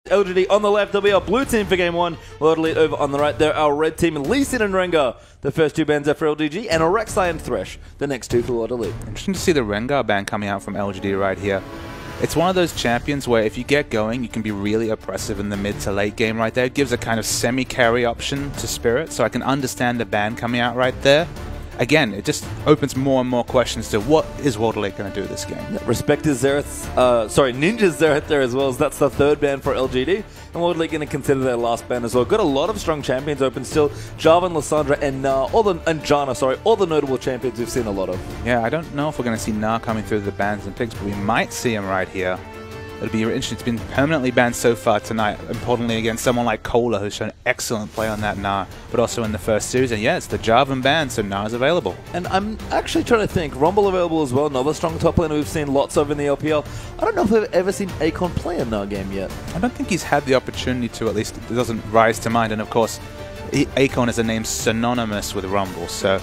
LGD on the left, they'll be our blue team for game one. World Elite over on the right, they're our red team. Lee Sin and Rengar, the first two bans are for LGD, and Rek'Sai and Thresh, the next two for World Elite. Interesting to see the Rengar ban coming out from LGD right here. It's one of those champions where if you get going, you can be really oppressive in the mid to late game right there. It gives a kind of semi-carry option to Spirit, so I can understand the ban coming out right there. Again, it just opens more and more questions to what is World Elite going to do this game. Respect is Ninja's Xerath there as well, as that's the third ban for LGD. And World Elite going to consider their last ban as well. Got a lot of strong champions open still. Jarvan, Lissandra, and Janna, all the notable champions we've seen a lot of. Yeah, I don't know if we're going to see Gnar coming through the bans and picks, but we might see him right here. It'll be interesting. It's been permanently banned so far tonight, importantly against someone like Kohler, who's shown excellent play on that Gnar, but also in the first series. And yeah, it's the Jarvan ban, so Gnar's available. And I'm actually trying to think, Rumble available as well, another strong top laner we've seen lots of in the LPL. I don't know if we've ever seen Akon play a Gnar game yet. I don't think he's had the opportunity to, at least it doesn't rise to mind. And of course, Akon is a name synonymous with Rumble, so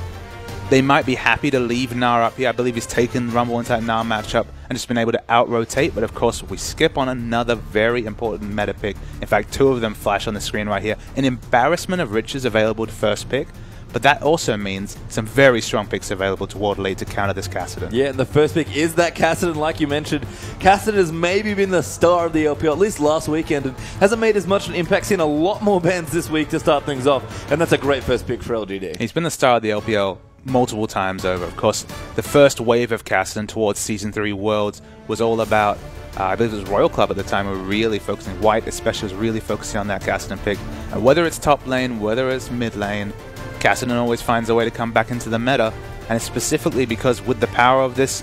they might be happy to leave Gnar up here. I believe he's taken Rumble into that Gnar matchup and just been able to out-rotate, but of course we skip on another very important meta pick. In fact, two of them flash on the screen right here. An embarrassment of riches available to first pick, but that also means some very strong picks available to World Elite to counter this Kassadin. Yeah, and the first pick is that Kassadin, like you mentioned. Kassadin has maybe been the star of the LPL, at least last weekend, and hasn't made as much an impact, seen a lot more bans this week to start things off, and that's a great first pick for LGD. He's been the star of the LPL multiple times over. Of course, the first wave of Kassadin towards Season 3 Worlds was all about, I believe it was Royal Club at the time, were really focusing, White especially was really focusing on that Kassadin pick. And whether it's top lane, whether it's mid lane, Kassadin always finds a way to come back into the meta, and it's specifically because with the power of this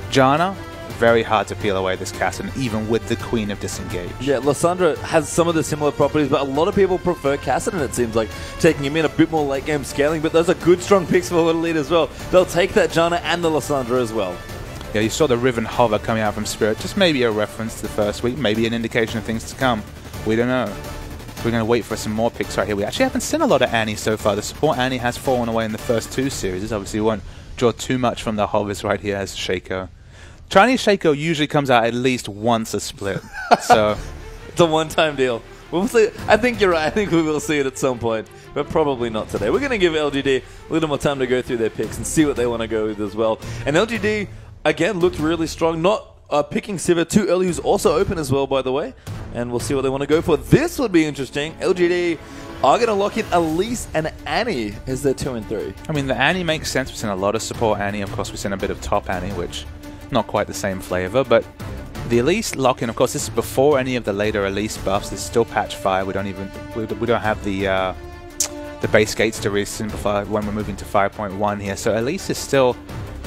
Janna, very hard to peel away this Kassadin, even with the Queen of Disengage. Yeah, Lissandra has some of the similar properties, but a lot of people prefer Kassadin, it seems like, taking him in a bit more late game scaling, but those are good strong picks for World Elite as well. They'll take that Janna and the Lissandra as well. Yeah, you saw the Riven Hover coming out from Spirit, just maybe a reference to the first week, maybe an indication of things to come. We don't know. We're going to wait for some more picks right here. We actually haven't seen a lot of Annie so far. The support Annie has fallen away in the first two series. Obviously, we won't draw too much from the Hovers right here as Shaco. Chinese Shaco usually comes out at least once a split, so it's a one-time deal. We'll see. I think you're right. I think we will see it at some point, but probably not today. We're going to give LGD a little more time to go through their picks and see what they want to go with as well. And LGD, again, looked really strong. Not picking Sivir too early, who's also open as well, by the way. And we'll see what they want to go for. This would be interesting. LGD are going to lock in Elise and Annie as their 2 and 3. I mean, the Annie makes sense. We've seen a lot of support Annie. Of course, we've seen a bit of top Annie, which not quite the same flavor, but the Elise lock-in, of course, this is before any of the later Elise buffs. This is still patch 5. We don't have the base gates to resyn before when we're moving to 5.1 here. So Elise is still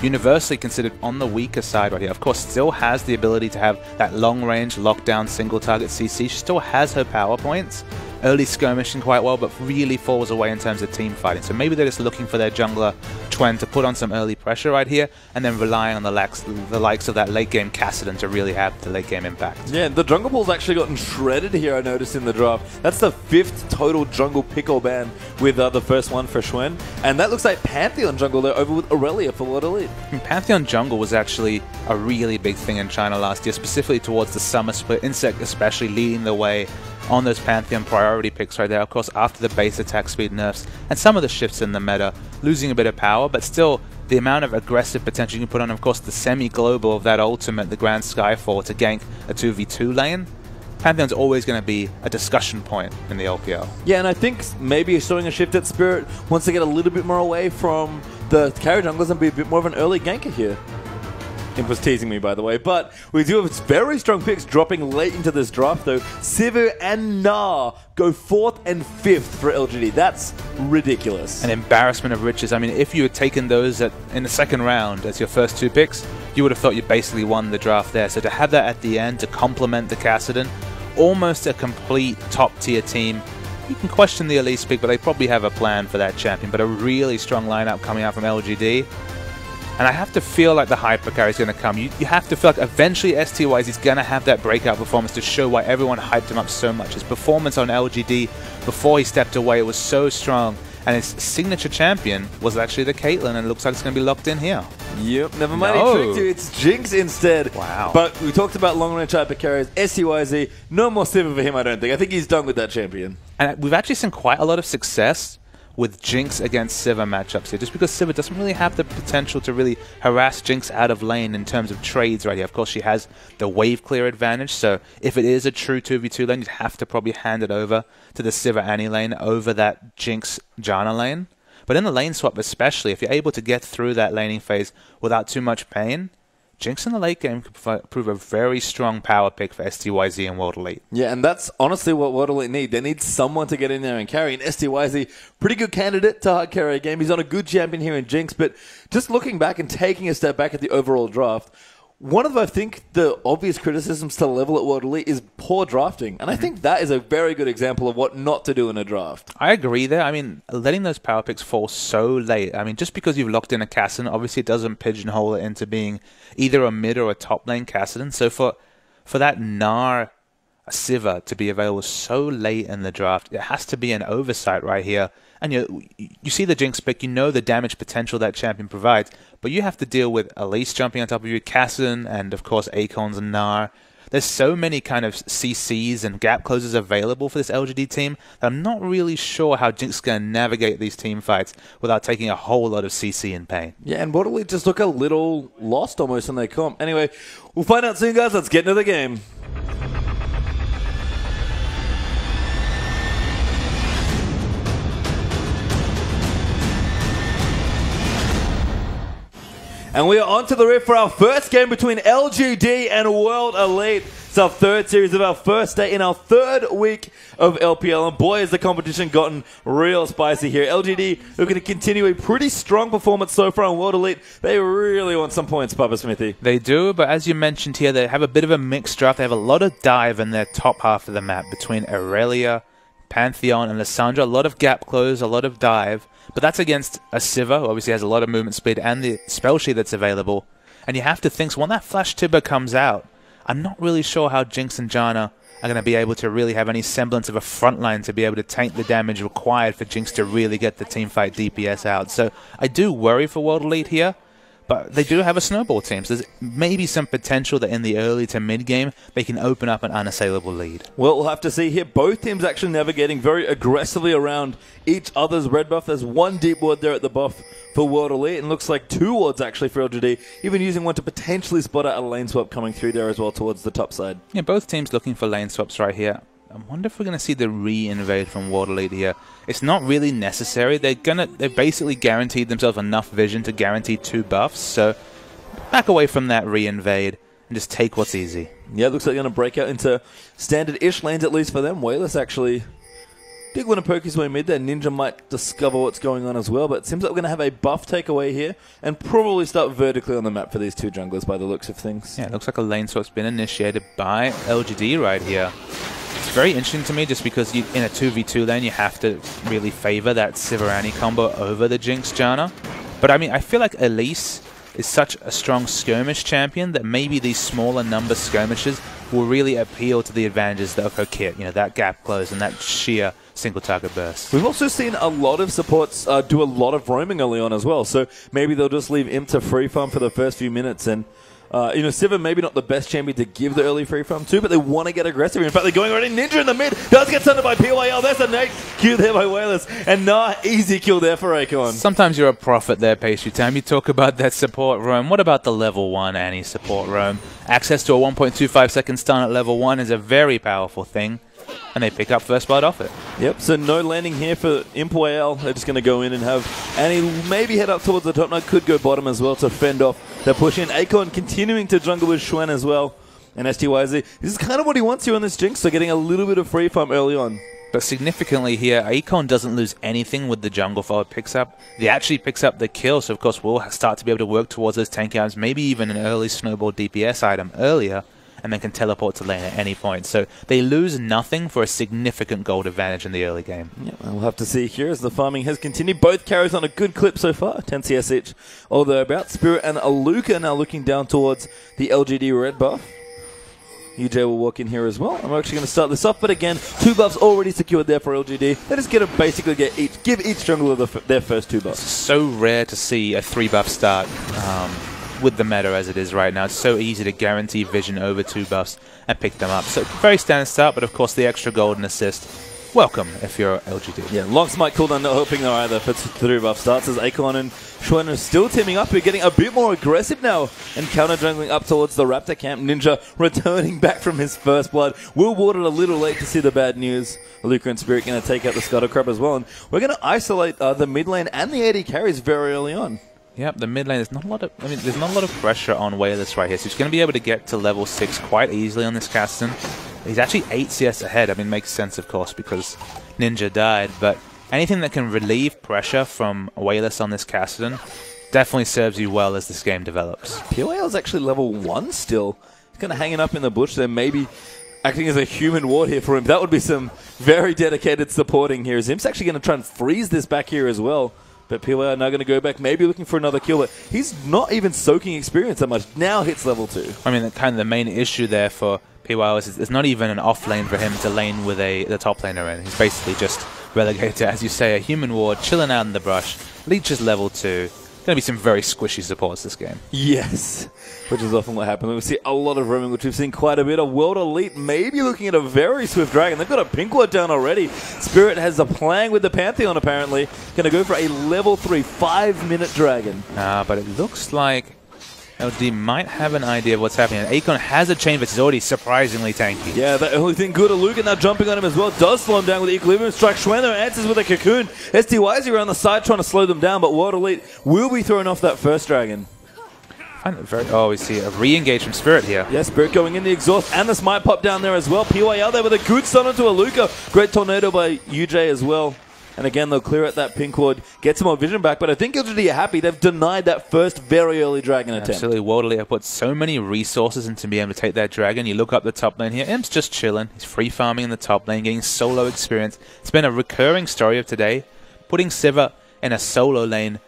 universally considered on the weaker side right here. Of course, still has the ability to have that long-range lockdown single target CC. She still has her power points. Early skirmishing quite well, but really falls away in terms of team fighting. So maybe they're just looking for their jungler Twen to put on some early pressure right here, and then relying on the likes of that late game Kassadin to really have the late game impact. Yeah, the jungle pool's actually gotten shredded here, I noticed in the draft. That's the 5th total jungle pick or ban, with the first one for Xuen. And that looks like Pantheon jungle there over with Aurelia for World Elite. Pantheon jungle was actually a really big thing in China last year, specifically towards the summer split. Insect especially leading the way on those Pantheon priority picks right there. Of course, after the base attack speed nerfs and some of the shifts in the meta, losing a bit of power, but still the amount of aggressive potential you can put on, of course, the semi-global of that ultimate, the Grand Skyfall, to gank a 2v2 lane. Pantheon's always going to be a discussion point in the LPL. Yeah, and I think maybe showing a shift at Spirit wants to get a little bit more away from the carry junglers and be a bit more of an early ganker here. Imp was teasing me, by the way, but we do have very strong picks dropping late into this draft, though. Sivir and Gnar go 4th and 5th for LGD. That's ridiculous. An embarrassment of riches. I mean, if you had taken those in the second round as your first 2 picks, you would have thought you basically won the draft there. So to have that at the end to complement the Kassadin, almost a complete top-tier team. You can question the Elise pick, but they probably have a plan for that champion. But a really strong lineup coming out from LGD. And I have to feel like the hypercarry is going to come. You have to feel like eventually STYs is going to have that breakout performance to show why everyone hyped him up so much. His performance on LGD before he stepped away was so strong. and its signature champion was actually the Caitlyn, and it looks like it's going to be locked in here. Yep, never mind. No. He tricked you. It's Jinx instead. Wow. But we talked about long-range hyper carriers. STYZ, no more Sivir for him, I don't think. I think he's done with that champion. And we've actually seen quite a lot of success with Jinx against Sivir matchups here, just because Sivir doesn't really have the potential to really harass Jinx out of lane in terms of trades right here. Of course, she has the wave clear advantage, so if it is a true 2v2 lane, you'd have to probably hand it over to the Sivir Annie lane over that Jinx Janna lane. But in the lane swap especially, if you're able to get through that laning phase without too much pain, Jinx in the late game could prove a very strong power pick for STYZ and World Elite. Yeah, and that's honestly what World Elite need. They need someone to get in there and carry. And STYZ, pretty good candidate to hard carry a game. He's on a good champion here in Jinx. But just looking back and taking a step back at the overall draft, one of, I think, the obvious criticisms to level at World Elite is poor drafting. And I think that is a very good example of what not to do in a draft. I agree there. I mean, letting those power picks fall so late. I mean, just because you've locked in a Kassadin, obviously it doesn't pigeonhole it into being either a mid or a top lane Kassadin. So for that Gnar Sivir to be available so late in the draft, it has to be an oversight right here. And you see the Jinx pick, you know the damage potential that champion provides, but you have to deal with Elise jumping on top of you, Kassadin, and of course Acons and Gnar. There's so many kind of CCs and gap closers available for this LGD team that I'm not really sure how Jinx is going to navigate these team fights without taking a whole lot of CC and pain. Yeah, and World Elite just look a little lost almost in their comp. Anyway, we'll find out soon, guys. Let's get into the game. And we are on to the rift for our first game between LGD and World Elite. It's our third series of our first day in our third week of LPL. And boy, has the competition gotten real spicy here. LGD are going to continue a pretty strong performance so far on World Elite. They really want some points, Papa Smithy. They do, but as you mentioned here, they have a bit of a mixed draft. They have a lot of dive in their top half of the map between Aurelia, Pantheon, and Lissandra. A lot of gap close, a lot of dive. But that's against a Sivir, who obviously has a lot of movement speed, and the spell sheet that's available. And you have to think, so when that Flash Tibber comes out, I'm not really sure how Jinx and Janna are going to be able to really have any semblance of a front line to be able to tank the damage required for Jinx to really get the teamfight DPS out. So I do worry for World Elite here. But they do have a snowball team, so there's maybe some potential that in the early to mid game they can open up an unassailable lead. Well, we'll have to see here. Both teams actually navigating very aggressively around each other's red buff. There's one deep ward there at the buff for World Elite, and looks like two wards actually for LGD, even using one to potentially spot out a lane swap coming through there as well towards the top side. Yeah, both teams looking for lane swaps right here. I wonder if we're going to see the re-invade from World Elite here. It's not really necessary. They've basically guaranteed themselves enough vision to guarantee 2 buffs. So back away from that re-invade and just take what's easy. Yeah, it looks like they're going to break out into standard-ish lanes, at least for them. Wayless actually did want to poke his way mid there. Ninja might discover what's going on as well, but it seems like we're going to have a buff takeaway here and probably start vertically on the map for these two junglers by the looks of things. Yeah, it looks like a lane swap's been initiated by LGD right here. It's very interesting to me just because in a 2v2 lane you have to really favor that Sivir Annie combo over the Jinx Janna. But I mean, I feel like Elise is such a strong skirmish champion that maybe these smaller number skirmishes will really appeal to the advantages of her kit. You know, that gap close and that sheer single target burst. We've also seen a lot of supports do a lot of roaming early on as well. So maybe they'll just leave Imp to free farm for the first few minutes and Sivir maybe not the best champion to give the early free farm to, but they want to get aggressive. In fact, they're going already. Ninja in the mid does get stunned by PYL. There's a nade Q there by Wayless. And easy kill there for Acon. Sometimes you're a prophet there, Pastry Time. You talk about that support roam. What about the level 1 Annie support roam? Access to a 1.25 second stun at level 1 is a very powerful thing. And they pick up first blood off it. Yep, so no landing here for Imp-Wael. They're just going to go in and have Annie maybe head up towards the top. Knight could go bottom as well to fend off the push in. Acon continuing to jungle with Xuen as well. And STYZ, this is kind of what he wants here on this Jinx, so getting a little bit of free farm early on. But significantly here, Acon doesn't lose anything with the jungle file it picks up. He actually picks up the kill, so of course we'll start to be able to work towards those tank items, maybe even an early snowball DPS item earlier, and then can teleport to lane at any point. So they lose nothing for a significant gold advantage in the early game. Yeah, we'll have to see here as the farming has continued. Both carries on a good clip so far, 10 CS each. Although about Spirit and Aluka now looking down towards the LGD red buff. UJ will walk in here as well. And we're actually going to start this off. But again, 2 buffs already secured there for LGD. They just get to basically give each jungler their first 2 buffs. It's so rare to see a 3-buff start with the meta as it is right now. It's so easy to guarantee vision over 2 buffs and pick them up. So very standard start, but of course the extra golden assist. Welcome if you're LGD. Yeah, Locks might cooldown, not hoping though either for 3 buff starts as Akon and Schwen are still teaming up. We're getting a bit more aggressive now and counter jungling up towards the Raptor camp. Ninja returning back from his first blood. Will Ward it a little late to see the bad news. Luca and Spirit going to take out the Scuttle Crab as well. And we're going to isolate the mid lane and the AD carries very early on. Yep, the mid lane, there's not a lot of pressure on Wayless right here. So he's going to be able to get to level 6 quite easily on this Kassadin. He's actually 8 CS ahead. I mean, makes sense, of course, because Ninja died. But anything that can relieve pressure from Wayless on this Kassadin definitely serves you well as this game develops. POL is actually level 1 still. He's kind of hanging up in the bush there, maybe acting as a human ward here for him. That would be some very dedicated supporting here. Zim's actually going to try and freeze this back here as well. But POL are now going to go back, maybe looking for another kill. But he's not even soaking experience that much. Now hits level 2. I mean, kind of the main issue there for POL is there's not even an off lane for him to lane with the top laner in. He's basically just relegated to, as you say, a human ward, chilling out in the brush. Leech is level 2. Going to be some very squishy supports this game. Yes, which is often what happens. We see a lot of roaming, which we've seen quite a bit of. World Elite maybe looking at a very swift dragon. They've got a pink ward down already. Spirit has a plan with the Pantheon, apparently. Going to go for a level 3, 5-minute dragon. But it looks like LD might have an idea of what's happening. And Akon has a chain, but he's already surprisingly tanky. Yeah, the only thing good. Luca now jumping on him as well. Does slow him down with the Equilibrium Strike. Schwenner answers with a Cocoon. STY's around the side trying to slow them down, but World Elite will be throwing off that first dragon. We see a re-engage from Spirit here. Yeah, Spirit going in the exhaust and the smite pop down there as well. PY out there with a good stun onto a Luca. Great tornado by UJ as well. And again, they'll clear out that pink ward, get some more vision back. But I think LGD are happy. They've denied that first very early dragon attempt. Absolutely. World Elite have put so many resources into being able to take that dragon. You look up the top lane here. Imp's just chilling. He's free farming in the top lane, getting solo experience. It's been a recurring story of today. Putting Sivir in a solo lane.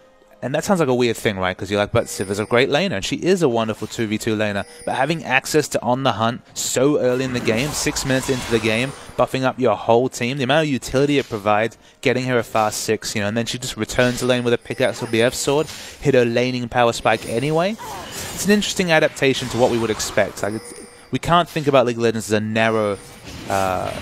And that sounds like a weird thing, right? Because you're like, but Sivir's a great laner, and she is a wonderful 2v2 laner. But having access to On the Hunt so early in the game, 6 minutes into the game, buffing up your whole team, the amount of utility it provides, getting her a fast 6, and then she just returns the lane with a pickaxe or BF sword, hit her laning power spike anyway. It's an interesting adaptation to what we would expect. Like, we can't think about League of Legends as a narrow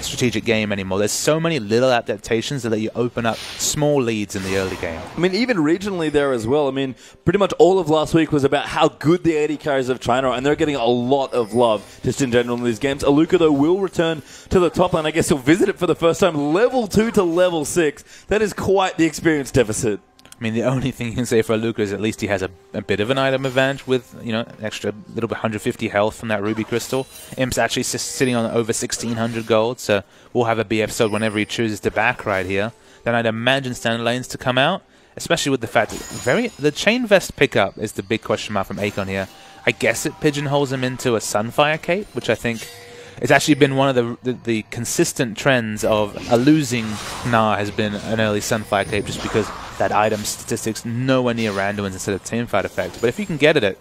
strategic game anymore. There's so many little adaptations that let you open up small leads in the early game. I mean, even regionally there as well. I mean, pretty much all of last week was about how good the AD carries of China are, and they're getting a lot of love just in general in these games. Aluka, though, will return to the top lane. I guess he'll visit it for the first time. Level 2 to level 6. That is quite the experience deficit. I mean, the only thing you can say for Luca is at least he has a bit of an item advantage with, extra little bit 150 health from that Ruby Crystal. Imp's actually sitting on over 1,600 gold, so we'll have a BF sword whenever he chooses to back right here. Then I'd imagine standard lanes to come out, especially with the fact that the Chain Vest pickup is the big question mark from Akon here. I guess it pigeonholes him into a Sunfire cape, which I think it's actually been one of the consistent trends of a losing Gnar has been an early Sunfire cape, just because that item statistics nowhere near Randuin's instead of teamfight effect. But if you can get it at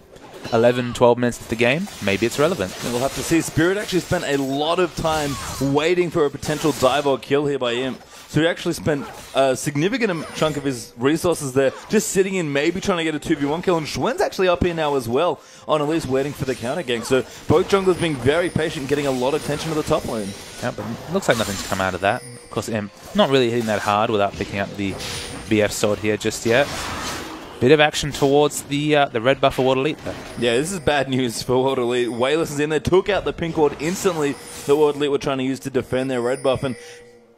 11, 12 minutes of the game, maybe it's relevant. And we'll have to see. Spirit actually spent a lot of time waiting for a potential dive or kill here by Imp. So he actually spent a significant chunk of his resources there just sitting in, maybe trying to get a 2v1 kill. And Schwen's actually up here now as well, on Elise waiting for the counter gank. So both junglers being very patient, getting a lot of attention to the top lane. Yeah, but it looks like nothing's come out of that. Of course, Imp not really hitting that hard without picking up the BF sword here just yet. Bit of action towards the red buff for World Elite though. Yeah, this is bad news for World Elite. Wayless is in there, took out the pink ward instantly that World Elite were trying to use to defend their red buff, and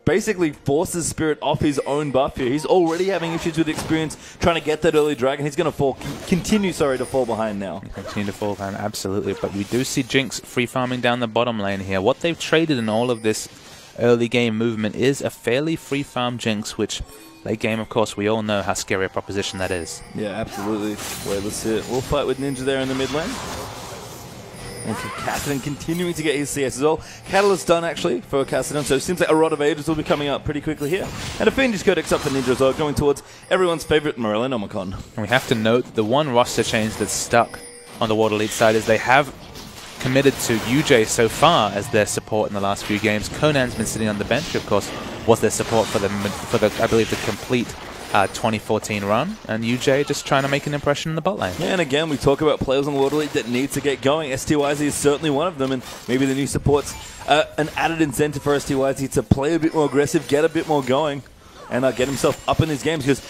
basically forces Spirit off his own buff here. He's already having issues with experience trying to get that early dragon. He's going to continue to fall behind now. Continue to fall behind, absolutely. But we do see Jinx free farming down the bottom lane here. What they've traded in all of this early game movement is a fairly free farm Jinx, which late game, of course, we all know how scary a proposition that is. Yeah, absolutely. Wayless here. We'll fight with Ninja there in the mid lane. And Kassadin continuing to get his CS as well. Catalyst done actually for Kassadin, so it seems like a Rod of Ages will be coming up pretty quickly here. And a Fiendish Codex up for Ninja as well, going towards everyone's favourite Morellian Omicron. And we have to note the one roster change that's stuck on the World Elite side is they have committed to UJ so far as their support in the last few games. Conan's been sitting on the bench, of course, was their support for the I believe the complete 2014 run, and UJ just trying to make an impression in the bot lane. Yeah, and again, we talk about players on the Water League that need to get going. STYZ is certainly one of them, and maybe the new support's an added incentive for STYZ to play a bit more aggressive, get a bit more going, and get himself up in his games, because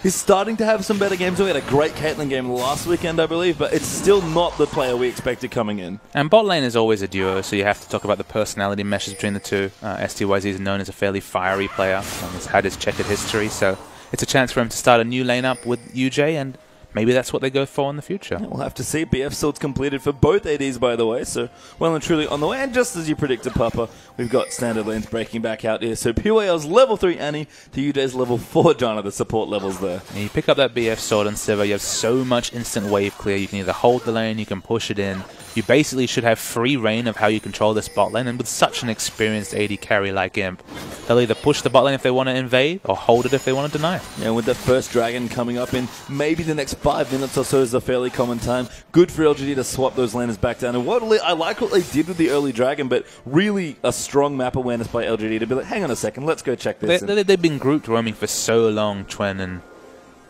he's starting to have some better games. We had a great Caitlyn game last weekend, I believe, but it's still not the player we expected coming in. And bot lane is always a duo, so you have to talk about the personality meshes between the two. STYZ is known as a fairly fiery player. He's had his checkered history, so it's a chance for him to start a new lane up with UJ, and maybe that's what they go for in the future. Yeah, we'll have to see. BF sorts completed for both ADs, by the way, so well and truly on the way. And just as you predicted, Papa, we've got standard lanes breaking back out here. So PYL's level 3 Annie to UJ's level 4 Janna, the support levels there. And you pick up that BF sword on Sivir, you have so much instant wave clear. You can either hold the lane, you can push it in. You basically should have free reign of how you control this bot lane, and with such an experienced AD carry like Imp, they'll either push the bot lane if they want to invade, or hold it if they want to deny. Yeah, with that first dragon coming up in maybe the next 5 minutes or so is a fairly common time. Good for LGD to swap those laners back down. And I like what they did with the early dragon, but really a strong map awareness by LGD to be like, hang on a second, let's go check this. They've been grouped roaming for so long, Chuen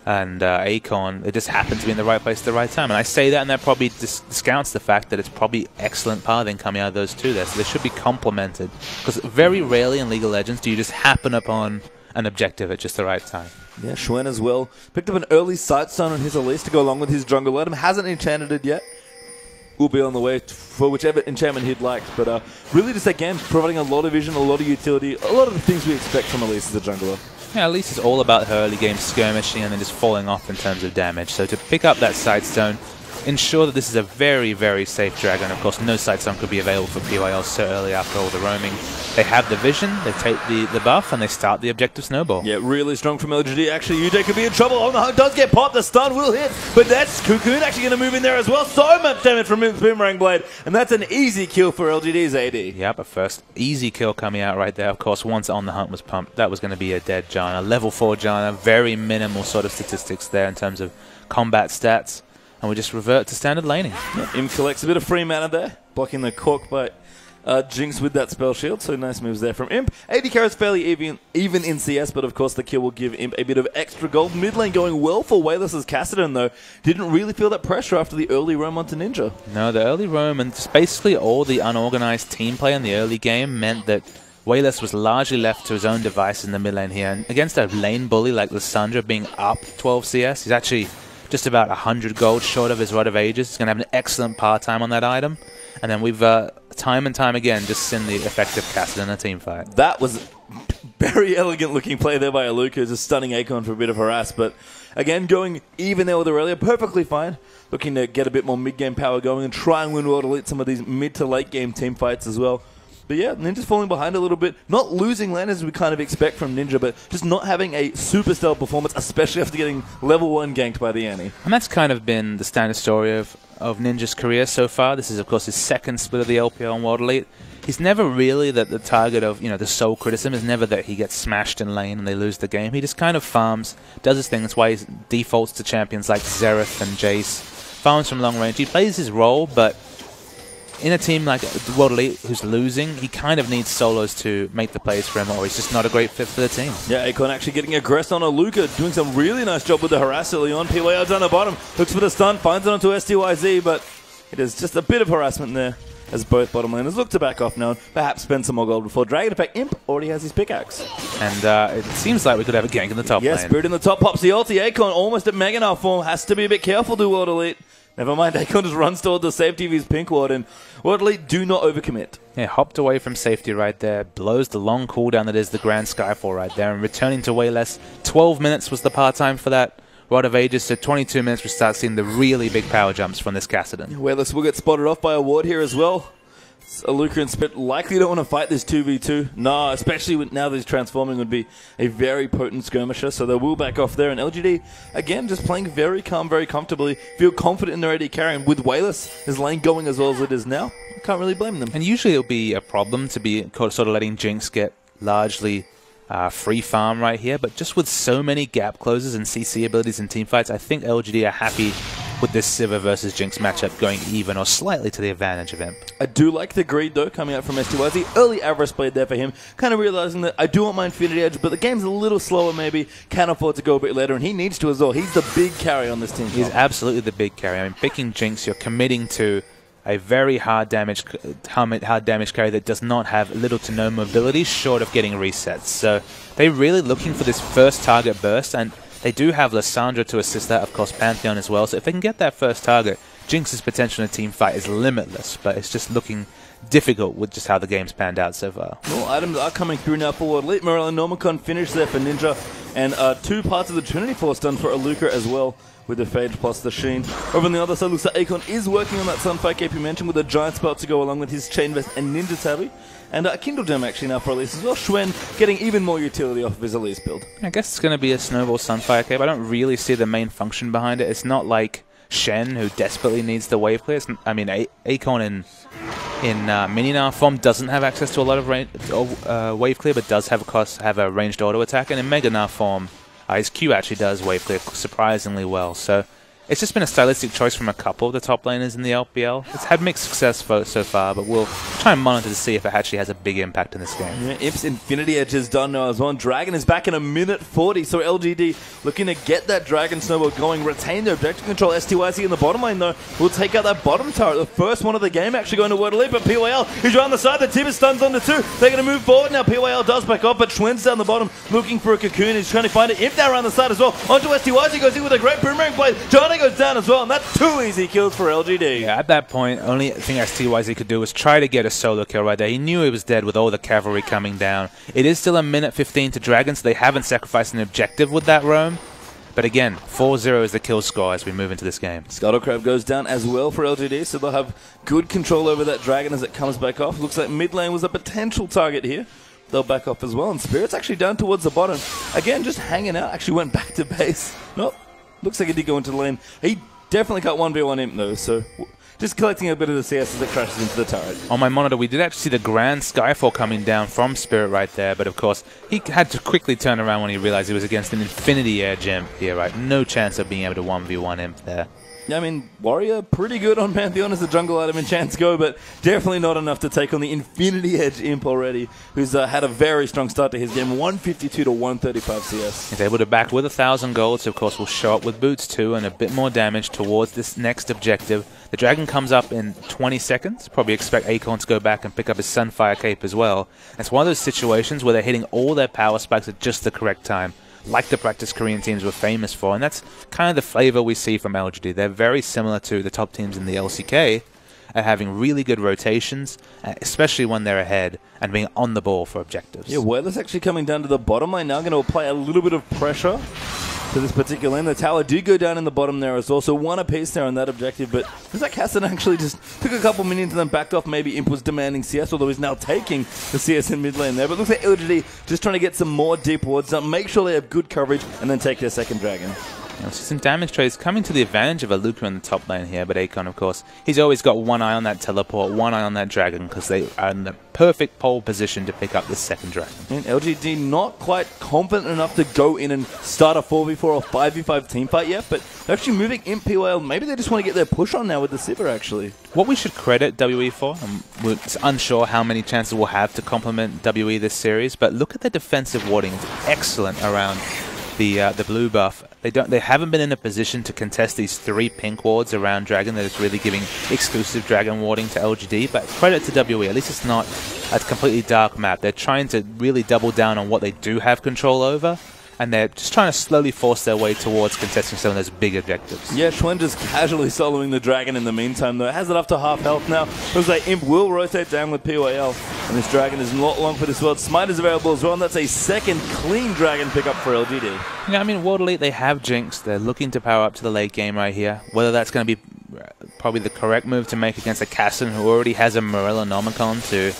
and Akon. It just happened to be in the right place at the right time. And I say that, and that probably discounts the fact that it's probably excellent pathing coming out of those two there. So they should be complemented. Because very rarely in League of Legends do you just happen upon an objective at just the right time. Yeah, Chuen as well. Picked up an early Sightstone on his Elise to go along with his jungle item. Hasn't enchanted it yet. Will be on the way for whichever enchantment he'd like. But really just, again, providing a lot of vision, a lot of utility, a lot of the things we expect from Elise as a jungler. Yeah, Elise is all about her early game skirmishing and then just falling off in terms of damage. So to pick up that Sightstone, ensure that this is a very, very safe dragon. Of course, no Sightstone could be available for PYL so early after all the roaming. They have the vision, they take the buff, and they start the objective snowball. Yeah, really strong from LGD. Actually, UJ could be in trouble. Oh, no, does get popped. The stun will hit, but that's Cocoon actually going to move in there as well. So much damage from Boomerang Blade, and that's an easy kill for LGD's AD. Yeah, but first, easy kill coming out right there. Of course, once On the Hunt was pumped, that was going to be a dead Janna. Level 4 Janna, very minimal sort of statistics there in terms of combat stats. And we just revert to standard laning. Yeah, Imp collects a bit of free mana there, blocking the cork by Jinx with that spell shield, so nice moves there from Imp. AD carries fairly even in CS, but of course the kill will give Imp a bit of extra gold. Mid lane going well for Wayless Kassadin, though. Didn't really feel that pressure after the early roam onto Ninja. No, the early roam and just basically all the unorganized team play in the early game meant that Wayless was largely left to his own device in the mid lane here. And against a lane bully like Lissandra being up 12 CS, he's actually just about 100 gold short of his Rod of Ages. He's going to have an excellent par time on that item. And then we've, time and time again, just seen the effective Kassadin in a team fight. That was very elegant looking play there by Aluka, just stunning Akon for a bit of harass. But again, going even there with Aurelia, perfectly fine. Looking to get a bit more mid-game power going and try and win World Elite some of these mid to late game team fights as well. But yeah, Ninja's falling behind a little bit. Not losing lane as we kind of expect from Ninja, but just not having a super stellar performance, especially after getting level 1 ganked by the Annie. And that's kind of been the standard story of Ninja's career so far. This is, of course, his second split of the LPL and World Elite. He's never really the target of, the sole criticism is never that he gets smashed in lane and they lose the game. He just kind of farms, does his thing. That's why he defaults to champions like Xerath and Jace. Farms from long range. He plays his role, but in a team like World Elite who's losing, he kind of needs solos to make the plays for him, or he's just not a great fit for the team. Yeah, Akon actually getting aggressed on Aluka, doing some really nice job with the harass early on. PYL down the bottom, looks for the stun, finds it onto STYZ, but it is just a bit of harassment there as both bottom laners look to back off now and perhaps spend some more gold before Dragon. In fact, Imp already has his pickaxe. And it seems like we could have a gank in the top lane. Yeah, Spirit in the top, pops the ulti. Akon almost at Mega Knight form, has to be a bit careful to World Elite. Never mind, Akon just runs toward the safety of his pink ward, and World Elite do not overcommit. Yeah, hopped away from safety right there, blows the long cooldown that is the Grand Skyfall right there, and returning to Wayless. 12 minutes was the par time for that Rod of Ages, so 22 minutes we start seeing the really big power jumps from this Kassadin. Wayless will get spotted off by a ward here as well. Aluka and Spit likely don't want to fight this 2v2. Nah, especially now that he's transforming would be a very potent skirmisher, so they will back off there. And LGD, again, just playing very calm, very comfortably. Feel confident in their AD carrying with Wayless, his lane going as well as it is now. Can't really blame them. And usually it'll be a problem to be sort of letting Jinx get largely free farm right here, but just with so many gap closes and CC abilities in teamfights, I think LGD are happy with this Sivir versus Jinx matchup going even or slightly to the advantage of Imp. I do like the greed, though, coming out from STYZ. Early Avarice played there for him, kind of realizing that I do want my Infinity Edge, but the game's a little slower maybe, can't afford to go a bit later, and he needs to as well. He's the big carry on this team. He's absolutely the big carry. I mean, picking Jinx, you're committing to a very hard damage carry that does not have little to no mobility short of getting resets. So they're really looking for this first target burst, and they do have Lissandra to assist that, of course, Pantheon as well. So if they can get that first target, Jinx's potential in a team fight is limitless, but it's just looking difficult with just how the game's panned out so far. Well, items are coming through now for Elite. Morello Normicon finished there for Ninja, and 2 parts of the Trinity Force done for Aluka as well, with the Phage plus the Sheen. Over on the other side, looks like Akon is working on that Sunfire Cape you mentioned, with a Giant Spell to go along with his Chain Vest and Ninja Tabby. And a Kindle Gem actually now for Elise as well. Schwen getting even more utility off of his Elise build. I guess it's going to be a Snowball Sunfire Cape. I don't really see the main function behind it. It's not like Shen, who desperately needs the wave clear. I mean, Akon in Mininar form doesn't have access to a lot of wave clear, but does have, of course, have a ranged auto attack. And in Mega Nar form, his Q actually does wave clear surprisingly well. So it's just been a stylistic choice from a couple of the top laners in the LPL. It's had mixed success so far, but we'll try and monitor to see if it actually has a big impact in this game. Yeah, Imp's Infinity Edge is done now as well. Dragon is back in a minute 40, so LGD looking to get that Dragon Snowball going, retain their objective control. STYC in the bottom lane, though, will take out that bottom turret. The first one of the game actually going to Word Elite, but PYL is around the side. The tip is stuns onto 2. They're going to move forward now. PYL does back up, but Schwen's down the bottom looking for a cocoon. He's trying to find it. Imp there around the side as well. Onto STYC, goes in with a great boomerang play. Johnny goes down as well, and that's 2 easy kills for LGD. Yeah, at that point, only thing STYZ could do was try to get a solo kill right there. He knew he was dead with all the cavalry coming down. It is still a minute 15 to Dragon, so they haven't sacrificed an objective with that roam. But again, 4-0 is the kill score as we move into this game. Scuttlecrab goes down as well for LGD, so they'll have good control over that Dragon as it comes back off. Looks like mid lane was a potential target here. They'll back off as well, and Spirit's actually down towards the bottom. Again, just hanging out. Actually went back to base. Nope. Looks like he did go into the lane. He definitely cut 1v1 Imp though, so just collecting a bit of the CS as it crashes into the turret. On my monitor, we did actually see the Grand Skyfall coming down from Spirit right there, but of course, he had to quickly turn around when he realized he was against an Infinity Edge Imp here, right? No chance of being able to 1v1 Imp there. Yeah, I mean, Warrior, pretty good on Pantheon as a jungle item in Chance Go, but definitely not enough to take on the Infinity Edge Imp already, who's had a very strong start to his game, 152 to 135 CS. He's able to back with 1,000 gold, so of course will show up with boots too, and a bit more damage towards this next objective. The Dragon comes up in 20 seconds. Probably expect Akon to go back and pick up his Sunfire Cape as well. It's one of those situations where they're hitting all their power spikes at just the correct time, like the practice Korean teams were famous for, and that's kind of the flavor we see from LGD. They're very similar to the top teams in the LCK at having really good rotations, especially when they're ahead and being on the ball for objectives. Yeah, Weather's actually coming down to the bottom lane now, going to apply a little bit of pressure to this particular lane. The tower do go down in the bottom there as well, so 1 apiece there on that objective, but looks like Hassan actually just took a couple minions and then backed off. Maybe Imp was demanding CS, although he's now taking the CS in mid lane there, but looks like LGD just trying to get some more deep wards up, make sure they have good coverage, and then take their second Dragon. So some damage trades coming to the advantage of Aluka in the top lane here, but Akon, of course, he's always got one eye on that teleport, one eye on that Dragon, because they are in the perfect pole position to pick up the second Dragon. And LGD not quite confident enough to go in and start a 4v4 or 5v5 teamfight yet, but they're actually moving in PYL. Maybe they just want to get their push on now with the Sivir, actually. What we should credit WE for, we're unsure how many chances we'll have to complement WE this series, but look at the defensive warding. It's excellent around the blue buff. They haven't been in a position to contest these 3 pink wards around Dragon that is really giving exclusive Dragon warding to LGD, but credit to WE, at least it's not a completely dark map. They're trying to really double down on what they do have control over, and they're just trying to slowly force their way towards contesting some of those big objectives. Yeah, Schwen just casually soloing the Dragon in the meantime, though. Has it up to half health now. Looks like Imp will rotate down with PYL, and this Dragon is not long for this world. Smite is available as well, and that's a second clean Dragon pickup for LGD. Yeah, I mean, World Elite, they have Jinx. They're looking to power up to the late game right here. Whether that's going to be probably the correct move to make against a Kassadin who already has a Morello Nomicon to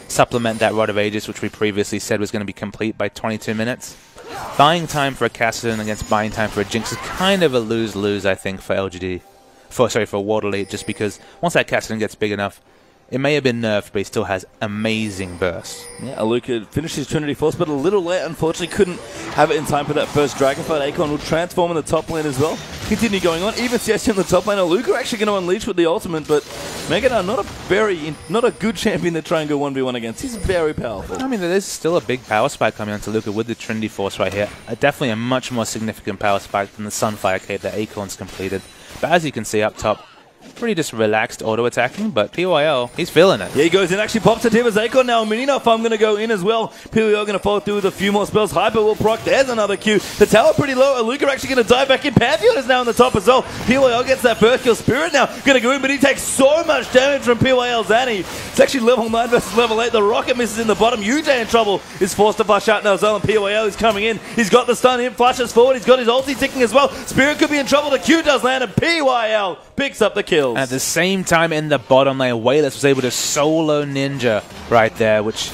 supplement that Rod of Ages, which we previously said was going to be complete by 22 minutes. Buying time for a Kassadin against buying time for a Jinx is kind of a lose-lose, I think, for LGD. For World Elite, just because once that Kassadin gets big enough, It may have been nerfed, but he still has amazing burst. Yeah, Aluka finished his Trinity Force, but a little late. Unfortunately, couldn't have it in time for that first Dragon Fight. Akon will transform in the top lane as well. Continue going on. Even CSG in the top lane. Aluka actually going to unleash with the ultimate, but Mega Knight not a good champion to try and go 1v1 against. He's very powerful. I mean, there's still a big power spike coming onto Luka with the Trinity Force right here. Definitely a much more significant power spike than the Sunfire Cape that Akon's completed. But as you can see up top, pretty just relaxed auto-attacking, but PYL, he's feeling it. Yeah, he goes in, actually pops it to his Akon now. Mininoff, I'm going to go in as well. PYL going to follow through with a few more spells. Hyper will proc. There's another Q. The tower pretty low. Aluka actually going to dive back in. Pantheon is now on the top as well. PYL gets that first kill. Spirit now going to go in, but he takes so much damage from PYL Zanny. It's actually level 9 versus level 8. The rocket misses in the bottom. UJ in trouble. Is forced to flash out now as well, and PYL is coming in. He's got the stun in. Flashes forward. He's got his ulti ticking as well. Spirit could be in trouble. The Q does land, and PYL picks up the kills. At the same time in the bottom lane, Wayless was able to solo Ninja right there, which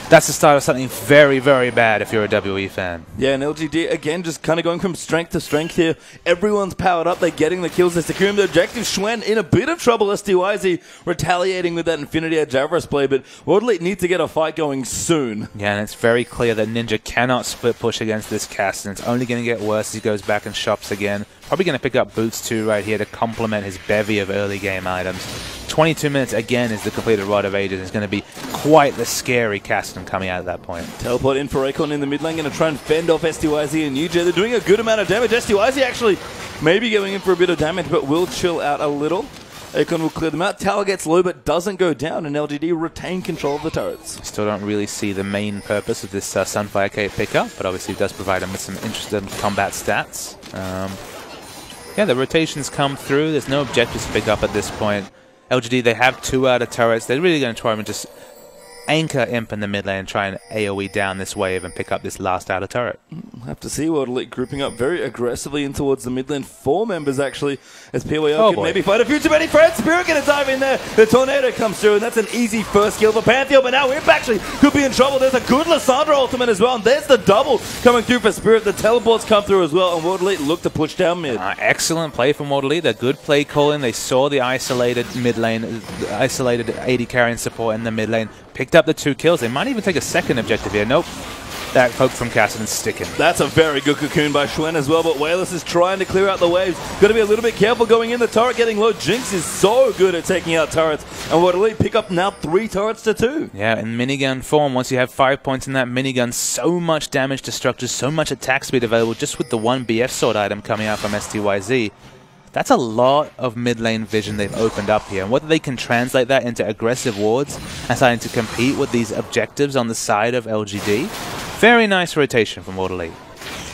that's the start of something very, very bad if you're a WE fan. Yeah, and LGD, again, just kind of going from strength to strength here. Everyone's powered up. They're getting the kills. They're securing the objective. Schwen in a bit of trouble. SDYZ retaliating with that Infinity Edge Avarice play, but World Elite need to get a fight going soon. Yeah, and it's very clear that Ninja cannot split push against this cast, and it's only going to get worse as he goes back and shops again. Probably going to pick up Boots too right here to complement his bevy of early game items. 22 minutes again is the completed Rod of Ages. It's going to be quite the scary Caston coming out at that point. Teleport in for Akon in the mid lane, going to try and fend off SDYZ and UJ. They're doing a good amount of damage. SDYZ actually maybe going in for a bit of damage, but will chill out a little. Akon will clear them out. Tower gets low but doesn't go down, and LGD retain control of the turrets. Still don't really see the main purpose of this Sunfire Cape pickup, but obviously it does provide him with some interesting combat stats. Yeah, the rotations come through. There's no objectives to pick up at this point. LGD, they have 2 out of turrets. They're really going to try and just anchor Imp in the mid lane and try and AoE down this wave and pick up this last outer turret. We'll have to see World Elite grouping up very aggressively in towards the mid lane. 4 members actually, as PYL can maybe fight a few too many friends. Spirit going to dive in there. The Tornado comes through, and that's an easy first kill for Pantheon, but now Imp actually could be in trouble. There's a good Lissandra ultimate as well, and there's the double coming through for Spirit. The teleports come through as well, and World Elite look to push down mid. Excellent play from World Elite. A good play calling. They saw the isolated mid lane, isolated AD carrying support in the mid lane. Picked up the 2 kills. They might even take a second objective here. Nope. That poke from Cassidon's sticking. That's a very good cocoon by Schwen as well, but Wayless is trying to clear out the waves. Got to be a little bit careful going in. The turret getting low. Jinx is so good at taking out turrets, and World Elite pick up now 3 turrets to 2. Yeah, in minigun form, once you have 5 points in that minigun, so much damage to structures, so much attack speed available just with the 1 BF sword item coming out from STYZ. That's a lot of mid lane vision they've opened up here. And whether they can translate that into aggressive wards and starting to compete with these objectives on the side of LGD, very nice rotation from World Elite.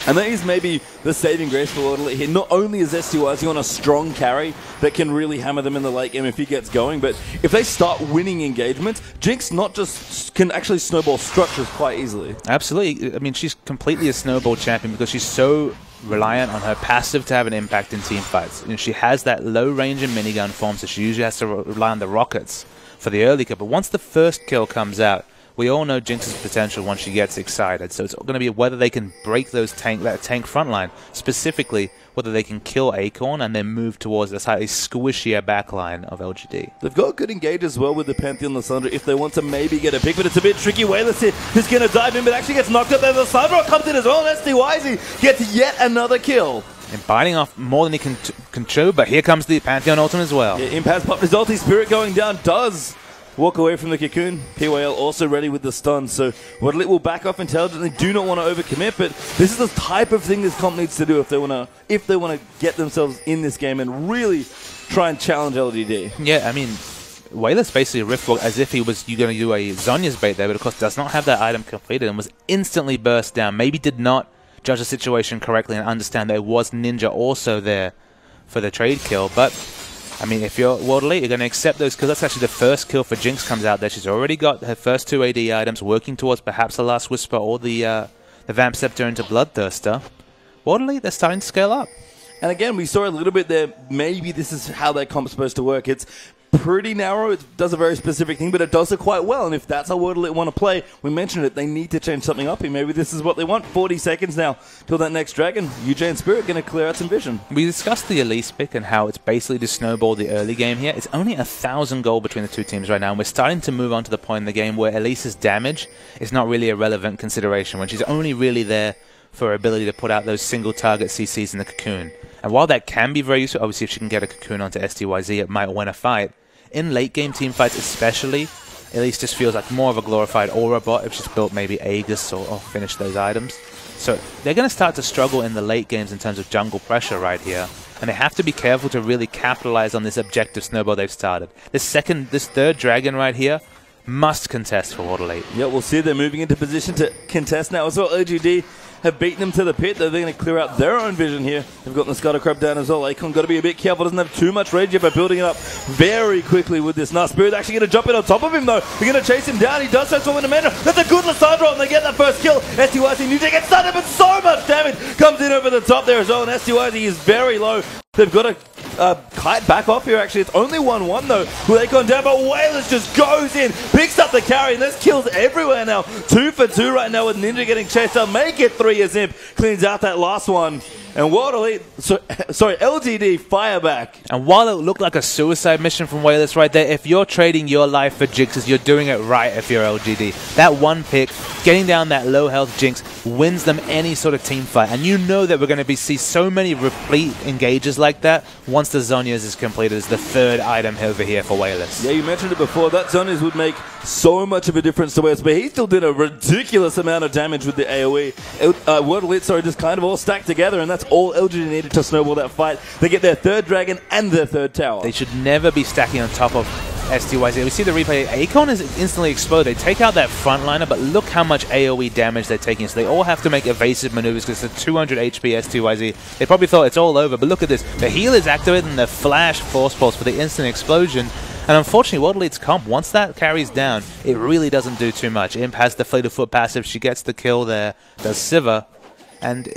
And that is maybe the saving grace for World Elite here. Not only is STYZ on a strong carry that can really hammer them in the late game if he gets going, but if they start winning engagements, Jinx not just can actually snowball structures quite easily. Absolutely. I mean, she's completely a snowball champion because she's so reliant on her passive to have an impact in team fights. You know, she has that low range in minigun form, so she usually has to rely on the rockets for the early kill. But once the first kill comes out, we all know Jinx's potential once she gets excited. So it's going to be whether they can break that tank front line, specifically whether they can kill Acorn and then move towards the slightly squishier backline of LGD. They've got good engage as well with the Pantheon Lissandra if they want to maybe get a pick, but it's a bit tricky. Wayless here is going to dive in, but actually gets knocked up there. Lissandra comes in as well, and SDYZ gets yet another kill. And biting off more than he can chew, but here comes the Pantheon ultimate as well. Yeah, Imp has popped his ulti. Spirit going down does walk away from the cocoon. PYL also ready with the stun, so World Elite will back off intelligently. Do not want to overcommit, but this is the type of thing this comp needs to do if they want to get themselves in this game and really try and challenge LGD. Yeah, I mean, Wayless basically riftwalk as if he was going to do a Zhonya's bait there, but of course does not have that item completed and was instantly burst down. Maybe did not judge the situation correctly and understand that it was Ninja also there for the trade kill, but I mean, if you're World Elite, you're going to accept those kills. That's actually the first kill for Jinx comes out there. She's already got her first 2 AD items, working towards perhaps the Last Whisper or the Vamp Scepter into Bloodthirster. World Elite, they're starting to scale up. And again, we saw a little bit there. Maybe this is how their comp's supposed to work. It's pretty narrow. It does a very specific thing, but it does it quite well. And if that's how World Elite want to play, we mentioned it, they need to change something up here. Maybe this is what they want. 40 seconds now till that next dragon. UJ and Spirit going to clear out some vision. We discussed the Elise pick and how it's basically to snowball the early game here. It's only 1,000 gold between the two teams right now, and we're starting to move on to the point in the game where Elise's damage is not really a relevant consideration, when she's only really there for her ability to put out those single target CCs in the cocoon. And while that can be very useful, obviously if she can get a cocoon onto STYZ, it might win a fight. In late game team fights especially, Elise just feels like more of a glorified aura bot if she's built maybe Aegis or finished those items. So they're going to start to struggle in the late games in terms of jungle pressure right here. And they have to be careful to really capitalize on this objective snowball they've started. This third dragon right here must contest for World Elite. Yeah, we'll see they're moving into position to contest now as well. OGD have beaten them to the pit. They're going to clear out their own vision here. They've got the Scutter Crab down as well. Akon got to be a bit careful. Doesn't have too much rage yet, but building it up very quickly with this. Now Spirit actually going to jump in on top of him though. They're going to chase him down. He does transform into Manta. That's a good Lissandra, and they get that first kill. STYZ New Day gets started, but so much damage comes in over the top there as well. And STYZ is very low. They've got to kite back off here, actually. It's only 1-1 though, with Akon down, but Wailers just goes in, picks up the carry, and there's kills everywhere now. 2 for 2 right now with Ninja getting chased up. Make it 3 as Imp cleans out that last one. And World Elite, sorry, LGD fire back. And while it looked like a suicide mission from Wailers right there, if you're trading your life for Jinxes, you're doing it right if you're LGD. That one pick, getting down that low health Jinx, wins them any sort of team fight. And you know that we're going to see so many replete engages like that once the Zhonya's is completed as the third item over here for Wailers. Yeah, you mentioned it before. That Zhonya's would make so much of a difference to Wailers, but he still did a ridiculous amount of damage with the AoE. World Elite, just kind of all stacked together, and that's all LGD needed to snowball that fight. They get their third dragon and their third tower. They should never be stacking on top of STYZ. We see the replay. Akon is instantly exploded. They take out that frontliner, but look how much AoE damage they're taking. So they all have to make evasive maneuvers because it's a 200 HP STYZ. They probably thought it's all over, but look at this. The heal is activated and the flash force pulse for the instant explosion. And unfortunately, World Elite's comp, once that carries down, it really doesn't do too much. Imp has the fleet of foot passive. She gets the kill there. Does Sivir. And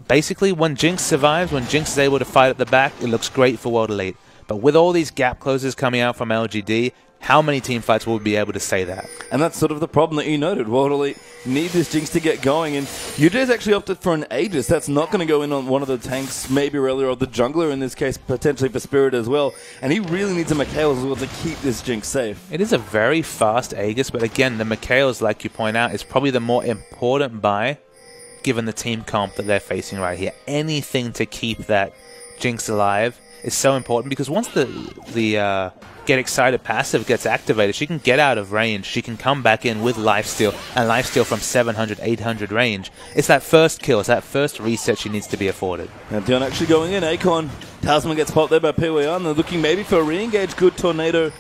basically, when Jinx survives, when Jinx is able to fight at the back, it looks great for World Elite. But with all these gap closes coming out from LGD, how many team fights will we be able to say that? And that's sort of the problem that you noted. World Elite need this Jinx to get going, and UJ's actually opted for an Aegis. That's not going to go in on one of the tanks, maybe Aurelia or the jungler in this case, potentially for Spirit as well. And he really needs a Mikael's as well to keep this Jinx safe. It is a very fast Aegis, but again, the Mikael's, like you point out, is probably the more important buy given the team comp that they're facing right here. Anything to keep that Jinx alive is so important, because once the Get Excited passive gets activated, she can get out of range. She can come back in with lifesteal, and lifesteal from 700, 800 range. It's that first kill, it's that first reset she needs to be afforded. Now Dion actually going in. Akon, Talisman gets popped there by PWR. They're looking maybe for a re-engage. Good Tornado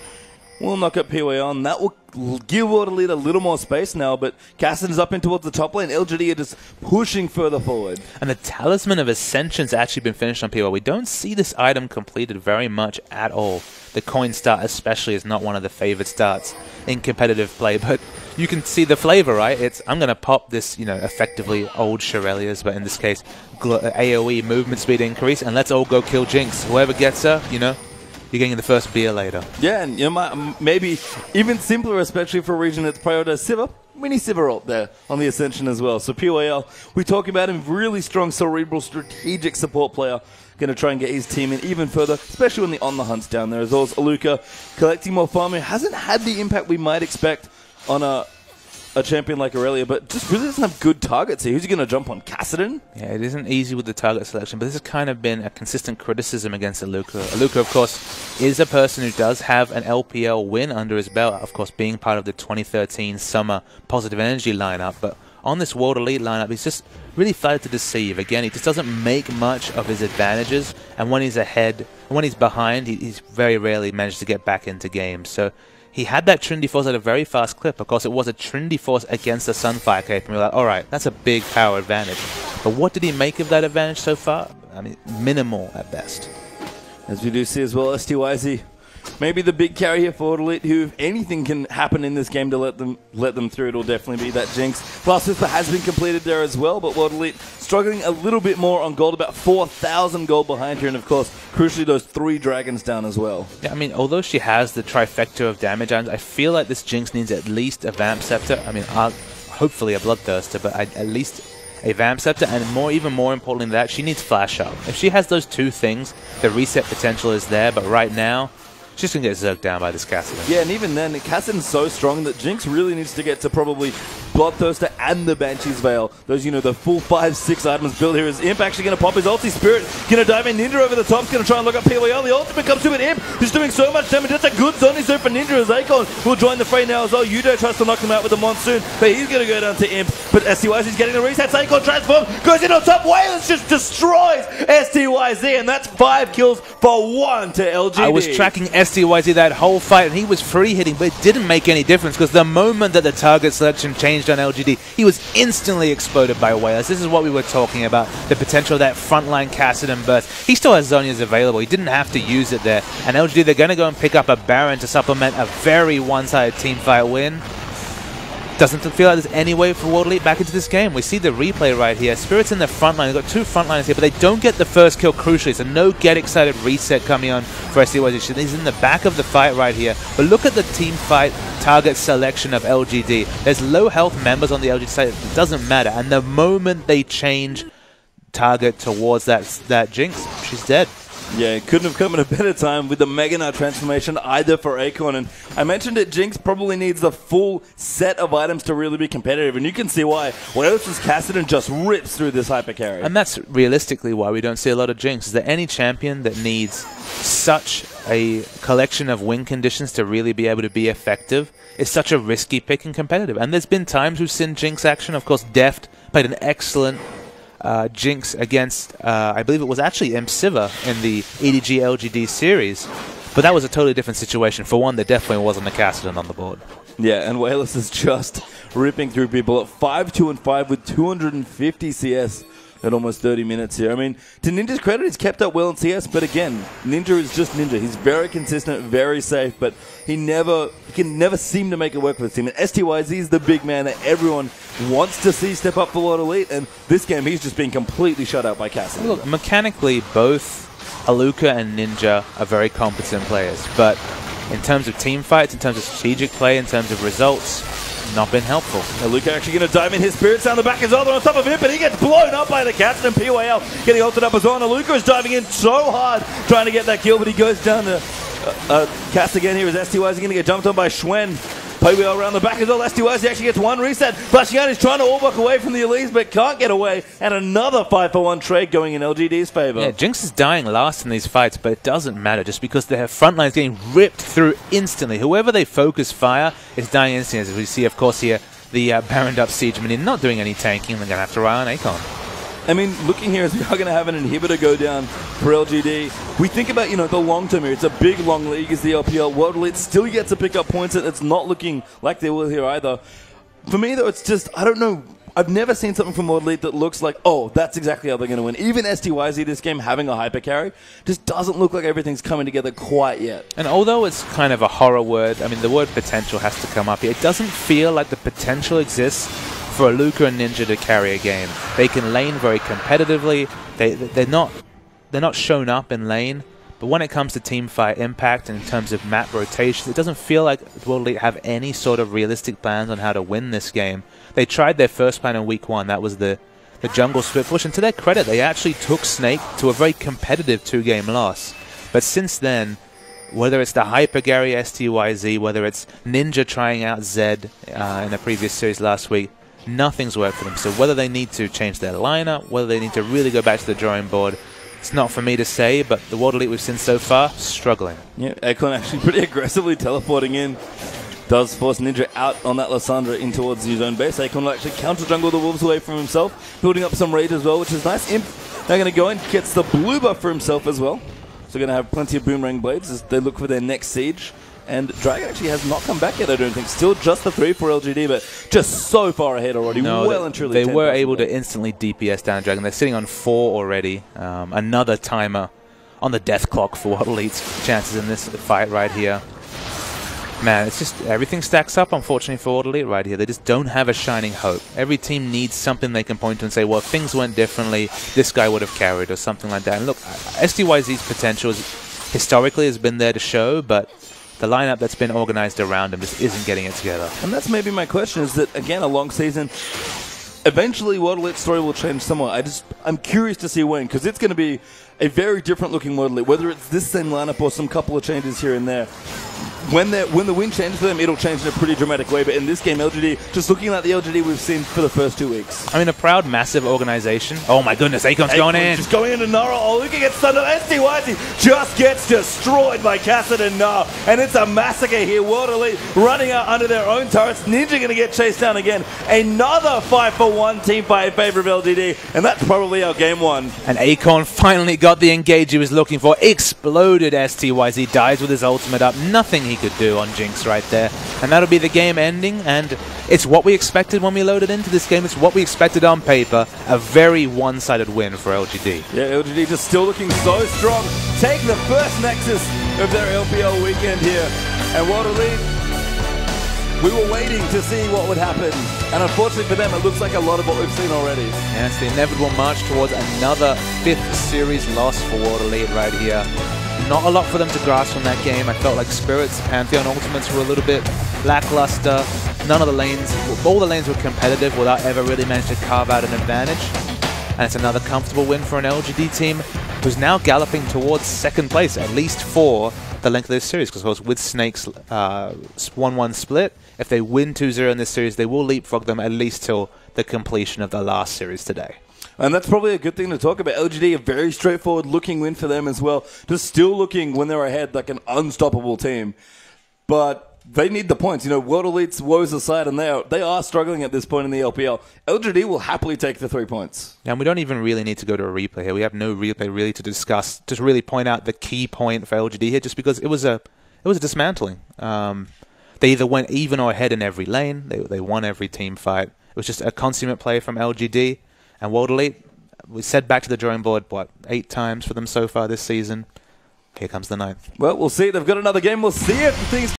will knock up PWR. That will give World Elite a little more space now, but Kassadin's up in towards the top lane. LGD are just pushing further forward. And the Talisman of Ascension's actually been finished on PWR. We don't see this item completed very much at all. The coin start especially is not one of the favored starts in competitive play, but you can see the flavor, right? It's, I'm going to pop this, effectively old Shurelya's, but in this case, AoE movement speed increase, and let's all go kill Jinx. Whoever gets her, you're getting the first beer later. Yeah, and maybe even simpler, especially for a region that's prioritized Sivir. Mini Sivir ult there on the Ascension as well. So PYL, we talk about him, really strong, cerebral, strategic support player. Going to try and get his team in even further, especially when the on the hunt's down there as well as Aluka collecting more farm. He hasn't had the impact we might expect on a champion like Aurelia, but just really doesn't have good targets here. Who's he going to jump on? Kassadin? Yeah, it isn't easy with the target selection, but this has kind of been a consistent criticism against Aluka. Aluka, of course, is a person who does have an LPL win under his belt, of course, being part of the 2013 Summer Positive Energy lineup, but on this World Elite lineup, he's just really started to deceive. Again, he just doesn't make much of his advantages, and when he's ahead, when he's behind, he's very rarely managed to get back into games. So he had that Trinity Force at a very fast clip. Of course, it was a Trinity Force against the Sunfire Cape, and we're like, alright, that's a big power advantage. But what did he make of that advantage so far? I mean, minimal at best. As we do see as well, STYZ maybe the big carry here for Elite, who, if anything can happen in this game to let them through, it'll definitely be that Jinx. Plus, Whisper has been completed there as well, but World Elite struggling a little bit more on gold, about 4,000 gold behind her, and of course, crucially, those 3 dragons down as well. Yeah, I mean, although she has the trifecta of damage, I feel like this Jinx needs at least a Vamp Scepter. I mean, hopefully a Bloodthirster, but at least a Vamp Scepter, and even more importantly than that, she needs Flash Up. If she has those 2 things, the reset potential is there, but right now, she's going to get zerked down by this Kassadin. Yeah, and even then, Kassadin's so strong that Jinx really needs to get to probably Bloodthirster and the Banshee's Veil. Those, the full 5-6 items built here. Is Imp actually going to pop his ulti? Spirit going to dive in. Ninja over the top is going to try and look up PYL. The ultimate comes to it. Imp who's doing so much damage. That's a good zoning zone for Ninja as Akon will join the fray now as well. Yudo tries to knock him out with the Monsoon, but he's going to go down to Imp. But STYZ is getting the resets. Akon transforms, goes in on top. Wayless just destroys STYZ, and that's 5 kills for 1 to LGD. I was tracking STYZ that whole fight, and he was free hitting, but it didn't make any difference because the moment that the target selection changed on LGD, he was instantly exploded by Wayless. This is what we were talking about, the potential of that frontline Kassadin burst. He still has Zhonya's available. He didn't have to use it there. And LGD, they're going to go and pick up a Baron to supplement a very one-sided teamfight win. Doesn't feel like there's any way for World Elite back into this game. We see the replay right here. Spirit's in the front line. They've got 2 front liners here, but they don't get the first kill crucially. So no get excited reset coming on for STYZ. He's in the back of the fight right here. But look at the team fight target selection of LGD. There's low health members on the LGD side. It doesn't matter. And the moment they change target towards that Jinx, she's dead. Yeah, it couldn't have come at a better time with the Mega Knight transformation either for Akon. And I mentioned it, Jinx probably needs the full set of items to really be competitive. And you can see why. Wayless's Kassadin just rips through this hyper carry. And that's realistically why we don't see a lot of Jinx. Is there any champion that needs such a collection of win conditions to really be able to be effective? It's such a risky pick and competitive. And there's been times we've seen Jinx action. Of course, Deft played an excellent Jinx against, I believe it was actually Msiva in the EDG LGD series. But that was a totally different situation. For one, there definitely wasn't a Kassadin on the board. Yeah, and Wayless is just ripping through people at 5-2 and 5 with 250 CS at almost 30 minutes here. I mean, to Ninja's credit, he's kept up well in CS, but again, Ninja is just Ninja. He's very consistent, very safe, but he can never seem to make it work for the team. And STYZ is the big man that everyone wants to see step up for World Elite, and this game he's just been completely shut out by Kassadin. Look, mechanically, both Aluka and Ninja are very competent players, but in terms of team fights, in terms of strategic play, in terms of results, not been helpful. Luka actually going to dive in his Spirits down the back as well. They're on top of him, but he gets blown up by the Kassadin. PYL getting ulted up as well. And Luka is diving in so hard trying to get that kill, but he goes down to cast again here as STYZ going to get jumped on by Schwen. PYL around the back as well. STYZ actually gets 1 reset. Flashing out, he's trying to all walk away from the Elise, but can't get away. And another 5-for-1 trade going in LGD's favor. Yeah, Jinx is dying last in these fights, but it doesn't matter just because their front line is getting ripped through instantly. Whoever they focus fire is dying instantly. As we see, of course, here, the Baroned up Siege Minion not doing any tanking. They're going to have to rely on Akon. I mean, looking here as we are going to have an inhibitor go down for LGD. We think about, the long term here. It's a big, long league as the LPL. World Elite still gets to pick up points, and it's not looking like they will here either. For me, though, it's just, I don't know. I've never seen something from World Elite that looks like, oh, that's exactly how they're going to win. Even STYZ this game having a hyper carry just doesn't look like everything's coming together quite yet. And although it's kind of a horror word, I mean, the word potential has to come up here. It doesn't feel like the potential exists for Aluka and Ninja to carry a game. They can lane very competitively. They're not shown up in lane. But when it comes to teamfight impact and in terms of map rotation, it doesn't feel like World Elite have any sort of realistic plans on how to win this game. They tried their first plan in week 1. That was the jungle split push. And to their credit, they actually took Snake to a very competitive 2-game loss. But since then, whether it's the Hyper Gary STYZ, whether it's Ninja trying out Zed in the previous series last week, nothing's worked for them. So whether they need to change their lineup, whether they need to really go back to the drawing board, it's not for me to say, but the World Elite we've seen so far, struggling. Yeah, Akon actually pretty aggressively teleporting in. Does force Ninja out on that Lissandra in towards his own base. Akon will actually counter jungle the Wolves away from himself, building up some rage as well, which is nice. Imp now going to go in, gets the blue buff for himself as well. So going to have plenty of Boomerang Blades as they look for their next siege. And Dragon actually has not come back yet, I don't think. Still just the 3 for LGD, but just so far ahead already. No, well and truly. They were able to instantly DPS down Dragon. They're sitting on 4 already. Another timer on the death clock for World Elite's chances in this fight right here. Man, it's just everything stacks up, unfortunately, for World Elite right here. They just don't have a shining hope. Every team needs something they can point to and say, well, if things went differently, this guy would have carried or something like that. And look, SDYZ's potential historically has been there to show, but the lineup that's been organized around him just isn't getting it together. And that's maybe my question, is that, again, a long season, eventually World Elite's story will change somewhat. I'm curious to see when, because it's going to be a very different looking World Elite, whether it's this same lineup or some couple of changes here and there. When the wind changes for them, it'll change in a pretty dramatic way. But in this game, LGD, just looking like the LGD we've seen for the first 2 weeks. I mean, a proud, massive organization. Oh my goodness, Akon's going in. Just going into Nara. Oh, looking at Thunder. SDYZ just gets destroyed by Kassadin and Nara. And it's a massacre here. World Elite running out under their own turrets. Ninja going to get chased down again. Another 5-for-1 team fight in favor of LGD. And that's probably our game one. And Akon finally got the engage he was looking for. Exploded SDYZ. Dies with his ultimate up. Nothing he could do on Jinx right there. And that'll be the game ending. And it's what we expected when we loaded into this game. It's what we expected on paper. A very one-sided win for LGD. Yeah, LGD just still looking so strong. Take the first Nexus of their LPL weekend here. And World Elite, we were waiting to see what would happen. And unfortunately for them, it looks like a lot of what we've seen already. Yeah, it's the inevitable march towards another 5th series loss for World Elite right here. Not a lot for them to grasp from that game. I felt like Spirits, Pantheon Ultimates were a little bit lackluster. None of the lanes, all the lanes were competitive without ever really managing to carve out an advantage. And it's another comfortable win for an LGD team who's now galloping towards 2nd place, at least for the length of this series. Because of course, with Snake's 1-1 split, if they win 2-0 in this series, they will leapfrog them at least till the completion of the last series today. And that's probably a good thing to talk about. LGD, a very straightforward looking win for them as well. Just still looking, when they're ahead, like an unstoppable team. But they need the points. You know, World Elite's woes aside, and they are struggling at this point in the LPL. LGD will happily take the 3 points. And we don't even really need to go to a replay here. We have no replay really to discuss, just really point out the key point for LGD here, just because it was a dismantling. They either went even or ahead in every lane. They won every team fight. It was just a consummate play from LGD. And World Elite, we said back to the drawing board, what, 8 times for them so far this season. Here comes the 9th. Well, we'll see. They've got another game. We'll see if things